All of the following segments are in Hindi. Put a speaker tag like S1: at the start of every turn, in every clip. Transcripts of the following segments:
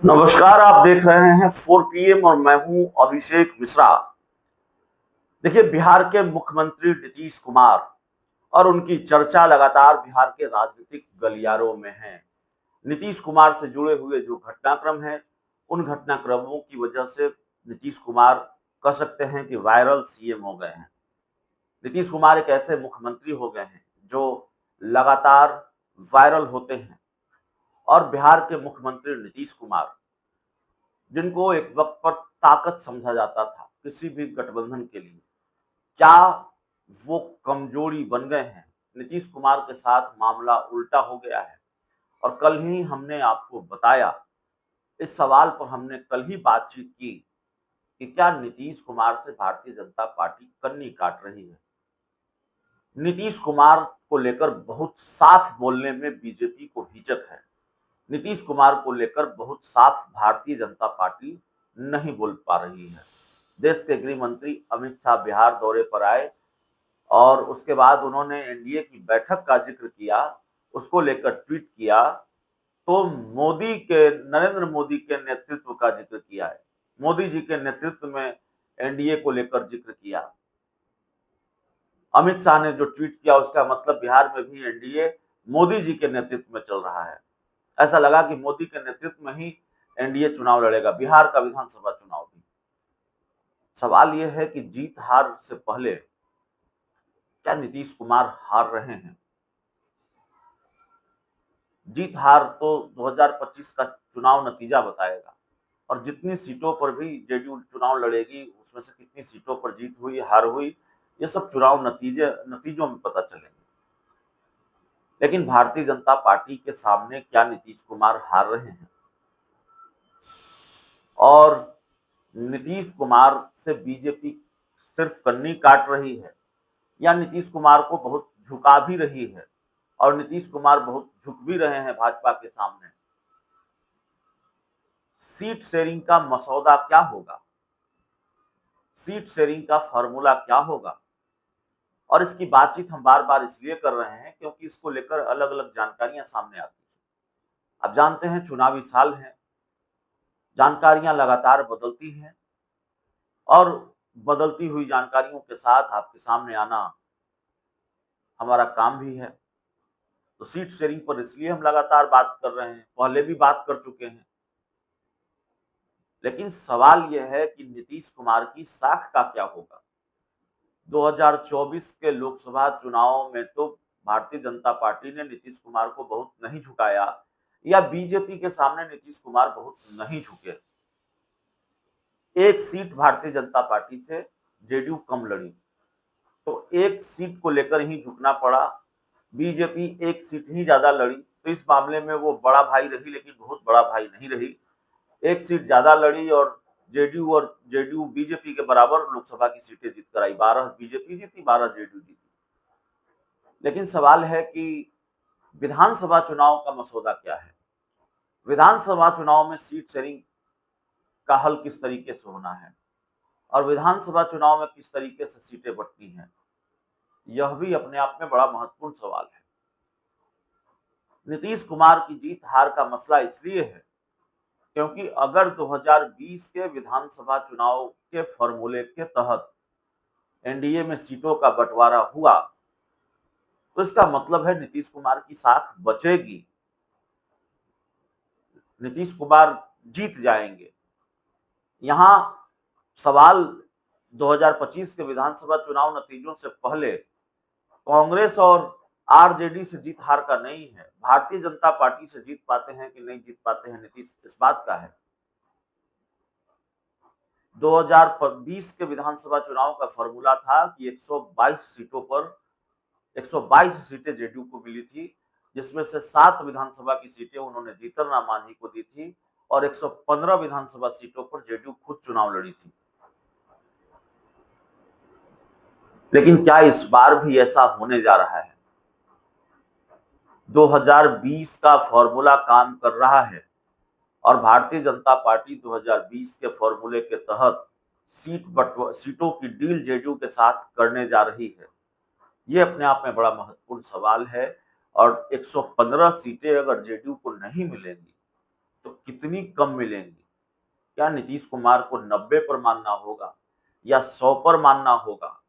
S1: नमस्कार, आप देख रहे हैं 4 PM और मैं हूं अभिषेक मिश्रा। देखिए, बिहार के मुख्यमंत्री नीतीश कुमार और उनकी चर्चा लगातार बिहार के राजनीतिक गलियारों में है। नीतीश कुमार से जुड़े हुए जो घटनाक्रम हैं, उन घटनाक्रमों की वजह से नीतीश कुमार कह सकते हैं कि वायरल सीएम हो गए हैं। नीतीश कुमार एक ऐसे मुख्यमंत्री हो गए हैं जो लगातार वायरल होते हैं और बिहार के मुख्यमंत्री नीतीश कुमार, जिनको एक वक्त पर ताकत समझा जाता था किसी भी गठबंधन के लिए, क्या वो कमजोरी बन गए हैं? नीतीश कुमार के साथ मामला उल्टा हो गया है और कल ही हमने आपको बताया, इस सवाल पर हमने कल ही बातचीत की कि क्या नीतीश कुमार से भारतीय जनता पार्टी कन्नी काट रही है। नीतीश कुमार को लेकर बहुत साफ बोलने में बीजेपी को हिचक है। नीतीश कुमार को लेकर बहुत साफ भारतीय जनता पार्टी नहीं बोल पा रही है। देश के गृह मंत्री अमित शाह बिहार दौरे पर आए और उसके बाद उन्होंने एनडीए की बैठक का जिक्र किया, उसको लेकर ट्वीट किया, तो नरेंद्र मोदी के नेतृत्व का जिक्र किया है। मोदी जी के नेतृत्व में एनडीए को लेकर जिक्र किया। अमित शाह ने जो ट्वीट किया उसका मतलब बिहार में भी एनडीए मोदी जी के नेतृत्व में चल रहा है। ऐसा लगा कि मोदी के नेतृत्व में ही एनडीए चुनाव लड़ेगा, बिहार का विधानसभा चुनाव भी। सवाल यह है कि जीत हार से पहले क्या नीतीश कुमार हार रहे हैं? जीत हार तो 2025 का चुनाव नतीजा बताएगा और जितनी सीटों पर भी जेडीयू चुनाव लड़ेगी, उसमें से कितनी सीटों पर जीत हुई, हार हुई, ये सब चुनाव नतीजों में पता चलेंगे। लेकिन भारतीय जनता पार्टी के सामने क्या नीतीश कुमार हार रहे हैं? और नीतीश कुमार से बीजेपी सिर्फ कन्नी काट रही है या नीतीश कुमार को बहुत झुका भी रही है और नीतीश कुमार बहुत झुक भी रहे हैं भाजपा के सामने? सीट शेयरिंग का मसौदा क्या होगा? सीट शेयरिंग का फॉर्मूला क्या होगा? और इसकी बातचीत हम बार बार इसलिए कर रहे हैं क्योंकि इसको लेकर अलग अलग जानकारियां सामने आती हैं। आप जानते हैं, चुनावी साल है, जानकारियां लगातार बदलती हैं और बदलती हुई जानकारियों के साथ आपके सामने आना हमारा काम भी है। तो सीट शेयरिंग पर इसलिए हम लगातार बात कर रहे हैं, पहले भी बात कर चुके हैं। लेकिन सवाल यह है कि नीतीश कुमार की साख का क्या होगा? 2024 के लोकसभा चुनाव में तो भारतीय जनता पार्टी ने नीतीश कुमार को बहुत नहीं झुकाया या बीजेपी के सामने नीतीश कुमार बहुत नहीं झुके। एक सीट भारतीय जनता पार्टी से जेडीयू कम लड़ी, तो एक सीट को लेकर ही झुकना पड़ा। बीजेपी एक सीट ही ज्यादा लड़ी, तो इस मामले में वो बड़ा भाई रही लेकिन बहुत बड़ा भाई नहीं रही। एक सीट ज्यादा लड़ी और जेडीयू बीजेपी के बराबर लोकसभा की सीटें जीत कर आई। 12 बीजेपी जीती, 12 जेडीयू जीती। लेकिन सवाल है कि विधानसभा चुनाव का मसौदा क्या है? विधानसभा चुनाव में सीट शेयरिंग का हल किस तरीके से होना है और विधानसभा चुनाव में किस तरीके से सीटें बंटनी है, यह भी अपने आप में बड़ा महत्वपूर्ण सवाल है। नीतीश कुमार की जीत हार का मसला इसलिए है क्योंकि अगर 2020 के विधानसभा चुनाव के फॉर्मूले के तहत एनडीए में सीटों का बंटवारा हुआ, तो इसका मतलब है नीतीश कुमार की साख बचेगी, नीतीश कुमार जीत जाएंगे। यहां सवाल 2025 के विधानसभा चुनाव नतीजों से पहले कांग्रेस और आरजेडी से जीत हार का नहीं है, भारतीय जनता पार्टी से जीत पाते हैं कि नहीं जीत पाते हैं नीतीश, इस बात का है। 2020 के विधानसभा चुनाव का फॉर्मूला था कि 122 सीटों पर 122 सीटें जेडीयू को मिली थी, जिसमें से 7 विधानसभा की सीटें उन्होंने जीतन राम मांझी को दी थी और 115 विधानसभा सीटों पर जेडीयू खुद चुनाव लड़ी थी। लेकिन क्या इस बार भी ऐसा होने जा रहा है? 2020 का फॉर्मूला काम कर रहा है और भारतीय जनता पार्टी 2020 के फॉर्मूले के तहत सीटों की डील जेडीयू के साथ करने जा रही है। ये अपने आप में बड़ा महत्वपूर्ण सवाल है और 115 सीटें अगर जेडीयू को नहीं मिलेंगी तो कितनी कम मिलेंगी? क्या नीतीश कुमार को 90 पर मानना होगा या 100 पर मानना होगा?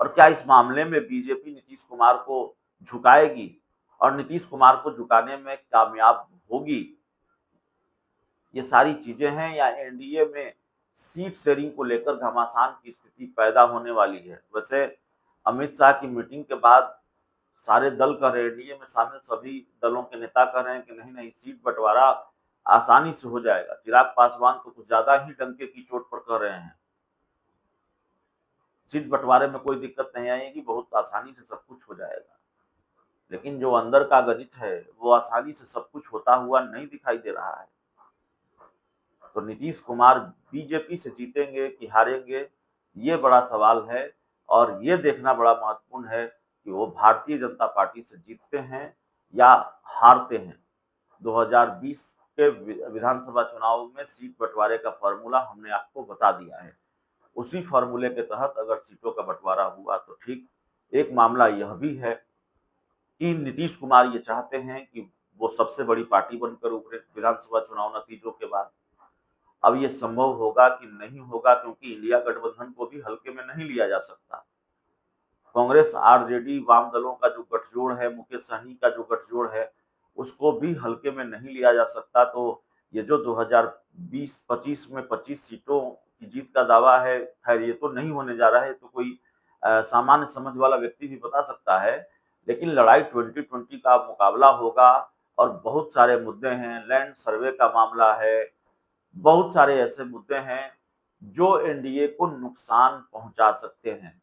S1: और क्या इस मामले में बीजेपी नीतीश कुमार को झुकाएगी और नीतीश कुमार को झुकाने में कामयाब होगी? ये सारी चीजें हैं या एनडीए में सीट शेयरिंग को लेकर घमासान की स्थिति पैदा होने वाली है? वैसे अमित शाह की मीटिंग के बाद सारे दल कह रहे हैं, एनडीए में शामिल सभी दलों के नेता कह रहे हैं कि नहीं नहीं, सीट बंटवारा आसानी से हो जाएगा। चिराग पासवान तो कुछ ज्यादा ही डंके की चोट पर कह रहे हैं, सीट बंटवारे में कोई दिक्कत नहीं आएगी, बहुत आसानी से सब कुछ हो जाएगा। लेकिन जो अंदर का गणित है वो आसानी से सब कुछ होता हुआ नहीं दिखाई दे रहा है। तो नीतीश कुमार बीजेपी से जीतेंगे कि हारेंगे, ये बड़ा सवाल है और ये देखना बड़ा महत्वपूर्ण है कि वो भारतीय जनता पार्टी से जीतते हैं या हारते हैं। 2020 के विधानसभा चुनाव में सीट बंटवारे का फॉर्मूला हमने आपको बता दिया है। उसी फॉर्मूले के तहत अगर सीटों का बंटवारा हुआ तो ठीक। एक मामला यह भी है कि नीतीश कुमार ये चाहते हैं कि वो सबसे बड़ी पार्टी बनकर उभरे विधानसभा चुनाव नतीजों के बाद। अब ये संभव होगा कि नहीं होगा, क्योंकि इंडिया गठबंधन को भी हल्के में नहीं लिया जा सकता। कांग्रेस, आरजेडी, वाम दलों का जो गठजोड़ है, मुकेश सहनी का जो गठजोड़ है, उसको भी हल्के में नहीं लिया जा सकता। तो ये जो 2020-25 में 25 सीटों की जीत का दावा है, खैर ये तो नहीं होने जा रहा है, तो कोई सामान्य समझ वाला व्यक्ति भी बता सकता है। लेकिन लड़ाई 2020 का मुकाबला होगा और बहुत सारे मुद्दे हैं, लैंड सर्वे का मामला है, बहुत सारे ऐसे मुद्दे हैं जो एनडीए को नुकसान पहुंचा सकते हैं।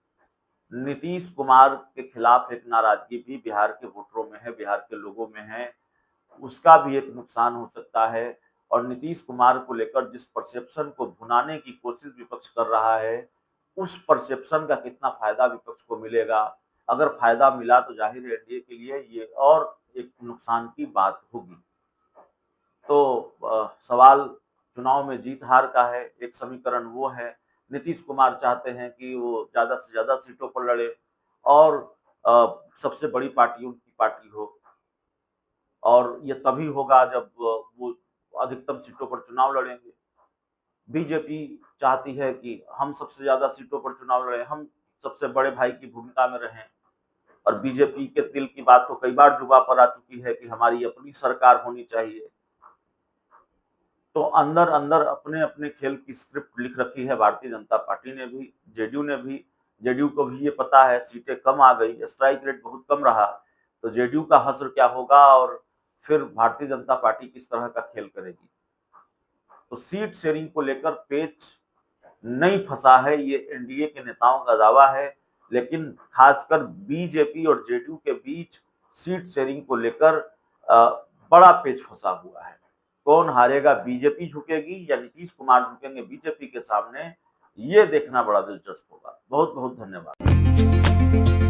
S1: नीतीश कुमार के खिलाफ एक नाराजगी भी बिहार के वोटरों में है, बिहार के लोगों में है, उसका भी एक नुकसान हो सकता है। और नीतीश कुमार को लेकर जिस परसेप्शन को भुनाने की कोशिश विपक्ष कर रहा है, उस परसेप्शन का कितना फायदा विपक्ष को मिलेगा? अगर फायदा मिला तो जाहिर है एनडीए के लिए ये और एक नुकसान की बात होगी। तो सवाल चुनाव में जीत हार का है। एक समीकरण वो है, नीतीश कुमार चाहते हैं कि वो ज्यादा से ज्यादा सीटों पर लड़े और सबसे बड़ी पार्टी उनकी पार्टी हो, और ये तभी होगा जब वो अधिकतम सीटों पर चुनाव लड़ेंगे। बीजेपी चाहती है कि हम सबसे ज्यादा सीटों पर चुनाव लड़े, हम सबसे बड़े भाई की भूमिका में रहें। और बीजेपी के दिल की बात तो कई बार जुबा पर आ चुकी है कि हमारी अपनी सरकार होनी चाहिए। तो अंदर अंदर अपने अपने खेल की स्क्रिप्ट लिख रखी है भारतीय जनता पार्टी ने भी, जेडीयू ने भी। जेडीयू को भी ये पता है सीटें कम आ गई, स्ट्राइक रेट बहुत कम रहा, तो जेडीयू का हश्र क्या होगा और फिर भारतीय जनता पार्टी किस तरह का खेल करेगी। तो सीट शेयरिंग को लेकर पेच नहीं फंसा है, ये एनडीए के नेताओं का दावा है। लेकिन खासकर बीजेपी और जेडीयू के बीच सीट शेयरिंग को लेकर बड़ा पेच फंसा हुआ है। कौन हारेगा, बीजेपी झुकेगी या नीतीश कुमार झुकेंगे बीजेपी के सामने, ये देखना बड़ा दिलचस्प होगा। बहुत बहुत धन्यवाद।